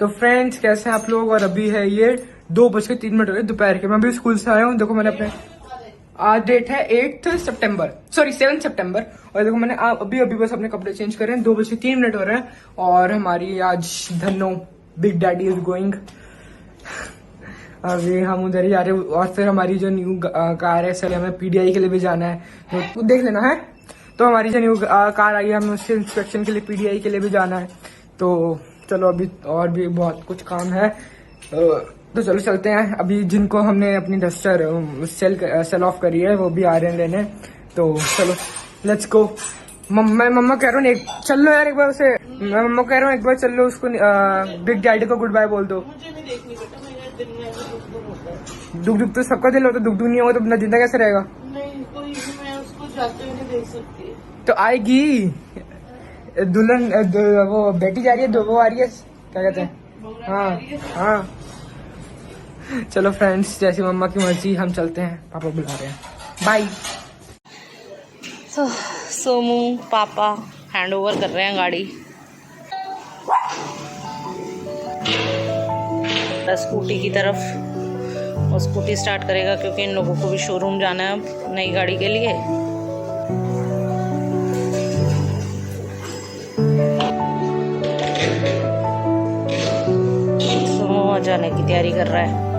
तो फ्रेंड्स कैसे हैं आप लोग। और अभी है ये 2:03 हो गए दोपहर के। मैं अभी स्कूल से आया हूँ। देखो मैंने अपने आज डेट है 7 सितंबर। और देखो मैंने अभी बस अपने कपड़े चेंज करे हैं। 2:03 हो रहे हैं। और हमारी आज Dhanno big daddy is going. अभी हम उधर ही जा रहे हैं। और फिर हमारी जो न्यू कार है सर हमें पीडीआई के लिए भी जाना है, तो देख लेना है। तो हमारी जो न्यू कार आई है हमें उससे इंस्पेक्शन के लिए पीडीआई के लिए भी जाना है। तो चलो अभी और भी बहुत कुछ काम है, तो चलो चलते हैं। अभी जिनको हमने अपनी डस्टर सेल ऑफ करी है वो भी आ रहे हैं लेने। तो चलो लेट्स गो। मैं मम्मा कह रहा हूँ चल लो यार एक बार उसे। मैं मम्मा कह रहा हूँ एक बार चल लो उसको, बिग डैडी को गुड बाय बोल दो। दुख तो सबका दिल होता, दुख नहीं होगा तो अपना जिंदा कैसे रहेगा। नहीं कोई मैं उसको जाते हुए नहीं देख सकती। तो आएगी दुल्हन, वो बेटी जा रही है, वो आ रही है, क्या कहते हैं। हाँ चलो फ्रेंड्स जैसी मम्मा की मर्जी, हम चलते हैं, पापा बुला रहे हैं। बाय। तो सोमू पापा हैंड ओवर कर रहे हैं गाड़ी। स्कूटी की तरफ, वो स्कूटी स्टार्ट करेगा क्योंकि इन लोगों को भी शोरूम जाना है अब नई गाड़ी के लिए। सोमू जाने की तैयारी कर रहा है।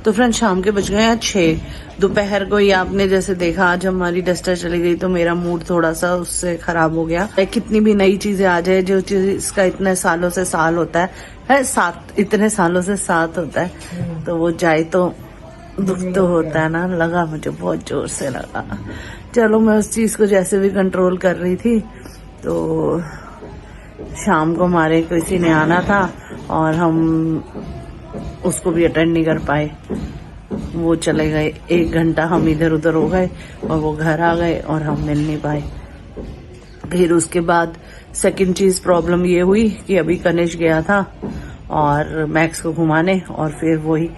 तो फ्रेंड शाम के बज गए हैं 6 दोपहर को। ये आपने जैसे देखा आज हमारी डस्टर चली गई तो मेरा मूड थोड़ा सा उससे खराब हो गया। कितनी भी नई चीजें आ जाए, जो चीज इसका इतने सालों से साल होता है साथ, इतने सालों से साथ होता है, तो वो जाए तो दुख तो होता है ना। लगा मुझे बहुत जोर से लगा। चलो मैं उस चीज को जैसे भी कंट्रोल कर रही थी। तो शाम को हमारे किसी ने आना था और हम उसको भी अटेंड नहीं कर पाए। वो चले गए, 1 घंटा हम इधर उधर हो गए और वो घर आ गए और हम मिल नहीं पाए। फिर उसके बाद सेकंड चीज प्रॉब्लम ये हुई कि अभी कनिष्क गया था और मैक्स को घुमाने, और फिर वही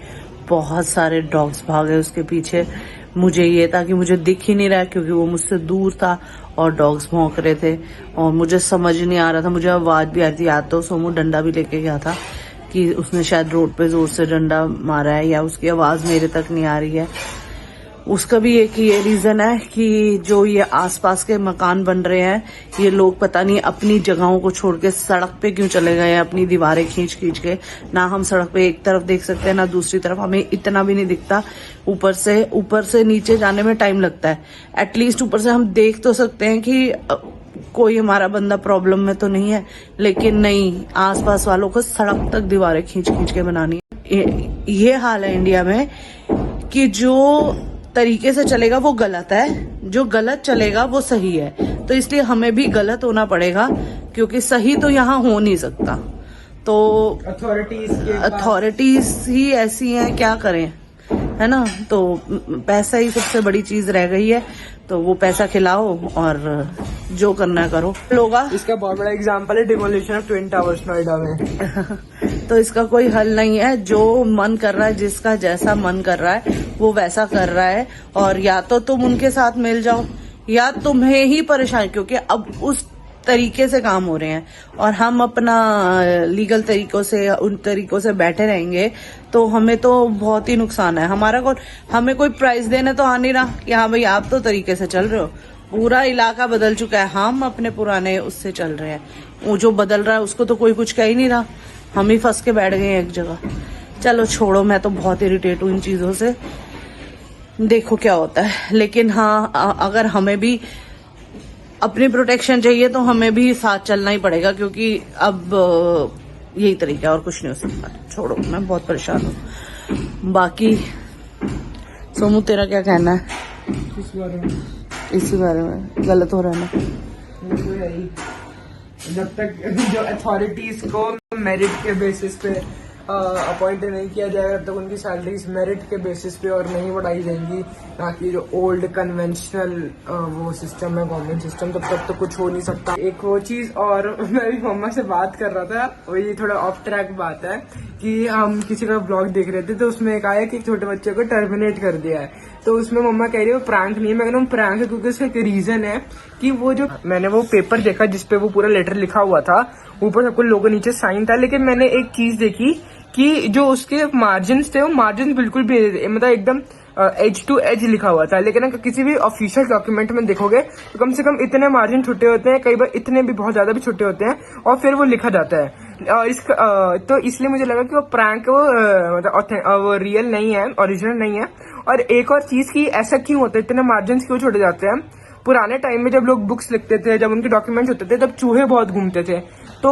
बहुत सारे डॉग्स भागे उसके पीछे। मुझे ये था कि मुझे दिख ही नहीं रहा क्योंकि वो मुझसे दूर था और डॉग्स भौंक रहे थे और मुझे समझ नहीं आ रहा था। मुझे आवाज भी आ रही थी, या तो सोमू डंडा भी लेके गया था कि उसने शायद रोड पे जोर से डंडा मारा है या उसकी आवाज मेरे तक नहीं आ रही है। उसका भी एक ये रीजन है कि जो ये आसपास के मकान बन रहे हैं, ये लोग पता नहीं अपनी जगहों को छोड़ के सड़क पे क्यों चले गए हैं, अपनी दीवारें खींच के। ना हम सड़क पे एक तरफ देख सकते हैं ना दूसरी तरफ, हमें इतना भी नहीं दिखता। ऊपर से नीचे जाने में टाइम लगता है। एटलीस्ट ऊपर से हम देख तो सकते हैं कि कोई हमारा बंदा प्रॉब्लम में तो नहीं है, लेकिन नहीं, आसपास वालों को सड़क तक दीवारें खींच के बनानी है। ये हाल है इंडिया में कि जो तरीके से चलेगा वो गलत है, जो गलत चलेगा वो सही है। तो इसलिए हमें भी गलत होना पड़ेगा क्योंकि सही तो यहाँ हो नहीं सकता। तो अथॉरिटीज ही ऐसी हैं, क्या करें। है ना। तो पैसा ही सबसे बड़ी चीज रह गई है, तो वो पैसा खिलाओ और जो करना है करो। लोगा इसका बहुत बड़ा एग्जांपल है demolition of twin towers Noida में। तो इसका कोई हल नहीं है, जो मन कर रहा है, जिसका जैसा मन कर रहा है वो वैसा कर रहा है। और या तो तुम उनके साथ मिल जाओ या तुम्हें ही परेशान, क्योंकि अब उस तरीके से काम हो रहे हैं और हम अपना लीगल तरीकों से, उन तरीकों से बैठे रहेंगे तो हमें तो बहुत ही नुकसान है। हमें कोई प्राइस देने तो आ नहीं रहा कि हाँ भाई आप तो तरीके से चल रहे हो। पूरा इलाका बदल चुका है, हम अपने पुराने उससे चल रहे हैं। वो जो बदल रहा है उसको तो कोई कुछ कह ही नहीं रहा, हम ही फंस के बैठ गए हैं एक जगह। चलो छोड़ो, मैं तो बहुत इरिटेट हूँ इन चीजों से, देखो क्या होता है। लेकिन हाँ, अगर हमें भी अपनी प्रोटेक्शन चाहिए तो हमें भी साथ चलना ही पड़ेगा, क्योंकि अब यही तरीका है और कुछ नहीं हो सकता। छोड़ो, मैं बहुत परेशान हूँ। बाकी सोमू तेरा क्या कहना है इसी बारे में? गलत हो रहा है ना? जब तक जो अथॉरिटीज को मेरिट के बेसिस पे अपॉइंट नहीं किया जाएगा, तब तक उनकी सैलरीज मेरिट के बेसिस पे और नहीं बढ़ाई जाएंगी, ना कि जो ओल्ड कन्वेंशनल वो सिस्टम है, गवर्नमेंट सिस्टम, तब तक तो कुछ हो नहीं सकता। एक वो चीज, और मैं भी मम्मा से बात कर रहा था, वो ये थोड़ा ऑफ ट्रैक बात है कि हम किसी का ब्लॉग देख रहे थे तो उसमें एक आया कि एक छोटे बच्चे को टर्मिनेट कर दिया है। तो उसमें मम्मा कह रही है वो प्रैंक नहीं है। मैं कह रहा हूँ प्रैंक है, क्योंकि उसका एक रीजन है कि वो जो मैंने वो पेपर देखा जिसपे वो पूरा लेटर लिखा हुआ था, ऊपर सब कुछ लोगों नीचे साइन था, लेकिन मैंने एक चीज देखी कि जो उसके मार्जिन थे वो मार्जिन बिल्कुल भी मतलब एकदम एज टू एज लिखा हुआ था। लेकिन अगर किसी भी ऑफिशियल डॉक्यूमेंट में देखोगे तो कम से कम इतने मार्जिन छोटे होते हैं, कई बार इतने भी बहुत ज्यादा भी छोटे होते हैं, और फिर वो लिखा जाता है। तो इसलिए मुझे लगा कि वो प्रैंक, वो मतलब वो रियल नहीं है, ओरिजिनल नहीं है। और एक और चीज की ऐसा क्यों होता है, इतने मार्जिन क्यों छोड़े जाते हैं? पुराने टाइम में जब लोग बुक्स लिखते थे, जब उनके डॉक्यूमेंट्स होते थे, तब चूहे बहुत घूमते थे। तो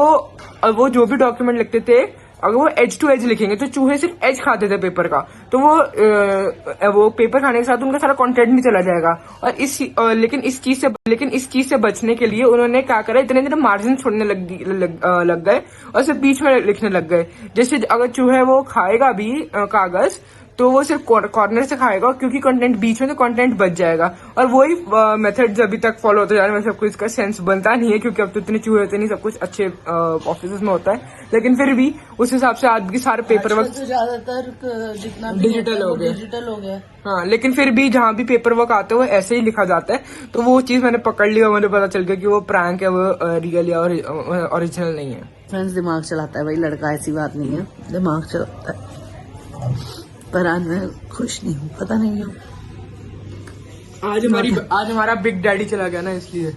वो जो भी डॉक्यूमेंट लिखते थे, अगर वो एज टू एज लिखेंगे तो चूहे सिर्फ एज खाते थे पेपर का, तो वो पेपर खाने के साथ उनका सारा कंटेंट भी चला जाएगा। और लेकिन इस चीज से बचने के लिए उन्होंने क्या करा, इतने मार्जिन छोड़ने लग गए और सिर्फ बीच में लिखने लग गए। जैसे अगर चूहे वो खाएगा भी कागज, तो वो सिर्फ कॉर्नर से खाएगा, क्योंकि कंटेंट बीच में, तो कंटेंट बच जाएगा। और वही मेथड्स अभी तक फॉलो होते जा रहे हैं। सबको इसका सेंस बनता नहीं है, क्योंकि अब तो इतने चूहे होते नहीं, सब कुछ अच्छे ऑफिस में होता है, लेकिन फिर भी उस हिसाब से आज की सारे पेपर वर्क तो ज्यादातर जितना डिजिटल हो गया। हाँ, लेकिन फिर भी जहाँ भी पेपर वर्क आते हैं वो ऐसे ही लिखा जाता है। तो वो चीज मैंने पकड़ ली और मुझे पता चल गया कि वो प्रैंक है, वो रियल या ओरिजिनल नहीं है। फ्रेंड्स, दिमाग चलाता है भाई लड़का, ऐसी बात नहीं है, दिमाग चलाता है। पर आज मैं खुश नहीं हूँ, पता नहीं क्यों। आज हमारा बिग डैडी चला गया ना, इसलिए।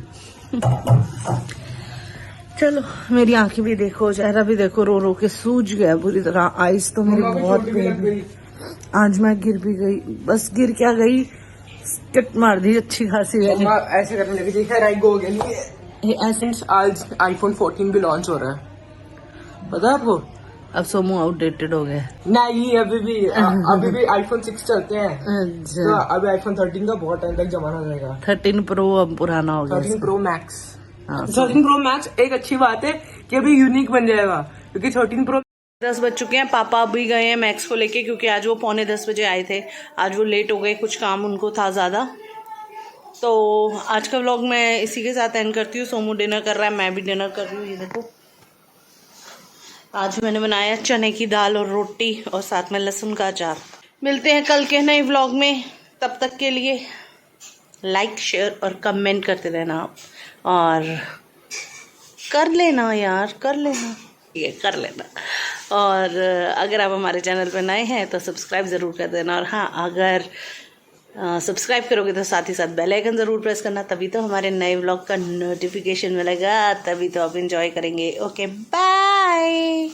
चलो, मेरी आंखें भी देखो, चेहरा भी देखो, रो रो के सूज गया पूरी तरह। आइस तो मेरी बहुत पेन। आज मैं गिर भी गई, बस गिर क्या गई, स्किट मार दी अच्छी खासी। ऐसे करने लगी, देखा राइगो हो गया। ऐसे आज iPhone 14 भी लॉन्च हो रहा है, पता है आपको? अब सोमू आउटडेटेड हो गया। नहीं, अभी भी iPhone 6 चलते हैं। अच्छा, तो अभी iPhone 13 का बहुत टाइम तक जमाना रहेगा। 13 प्रो अब पुराना हो गया। 13 Pro Max। हाँ, 13 Pro Max एक अच्छी बात है कि अभी यूनिक बन जाएगा, क्योंकि 13 Pro 10 बज चुके हैं। पापा अभी गए हैं मैक्स को लेके, क्योंकि आज वो 9:45 बजे आए थे। आज वो लेट हो गए, कुछ काम उनको था ज़्यादा। तो आज का व्लॉग मैं इसी के साथ एंड करती हूँ। सोमू डिनर कर रहा है, मैं भी डिनर कर रही हूँ। ये देखो, आज मैंने बनाया चने की दाल और रोटी और साथ में लहसुन का अचार। मिलते हैं कल के नए व्लॉग में, तब तक के लिए लाइक, शेयर और कमेंट करते रहना। और कर लेना यार, कर लेना, ये कर लेना। और अगर आप हमारे चैनल पर नए हैं तो सब्सक्राइब ज़रूर कर देना। और हाँ, अगर सब्सक्राइब करोगे तो साथ ही साथ बेल आइकन ज़रूर प्रेस करना, तभी तो हमारे नए व्लॉग का नोटिफिकेशन मिलेगा, तभी तो आप एंजॉय करेंगे। Okay, bye.